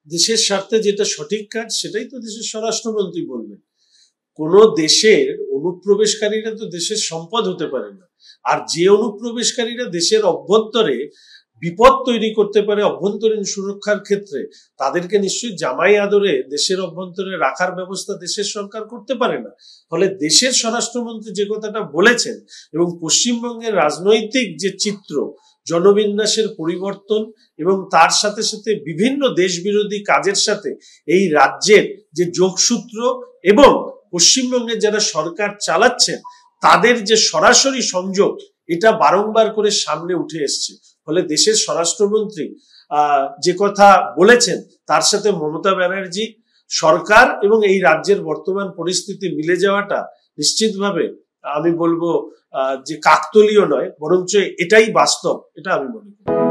দেশের স্বার্থে যেটা সঠিক কাজ সেটাই তো দেশের স্বরাষ্ট্রমন্ত্রী বলবেন। কোন দেশের অনুপ্রবেশকারীরা তো দেশের সম্পদ হতে পারে না, আর যে অনুপ্রবেশকারীরা দেশের অভ্যন্তরে বিপদ তৈরি করতে পারে অভ্যন্তরীণ সুরক্ষার ক্ষেত্রে, তাদেরকে নিশ্চয়ই জামাই আদরে দেশের অভ্যন্তরে রাখার ব্যবস্থা দেশের সরকার করতে পারে না। ফলে দেশের স্বরাষ্ট্রমন্ত্রী যে কথাটা বলেছেন এবং পশ্চিমবঙ্গের রাজনৈতিক যে চিত্র, জনবিন্যাসের পরিবর্তন এবং তার সাথে সাথে বিভিন্ন দেশবিরোধী কাজের সাথে এই রাজ্যের যে যোগসূত্র এবং পশ্চিমবঙ্গের যারা সরকার চালাচ্ছেন তাদের যে সরাসরি সংযোগ, এটা বারংবার করে সামনে উঠে এসছে। ফলে দেশের স্বরাষ্ট্রমন্ত্রী যে কথা বলেছেন তার সাথে মমতা ব্যানার্জি সরকার এবং এই রাজ্যের বর্তমান পরিস্থিতি মিলে যাওয়াটা নিশ্চিতভাবে আমি বলবো যে কাকতলীয় নয়, বরঞ্চ এটাই বাস্তব, এটা আমি মনে করি।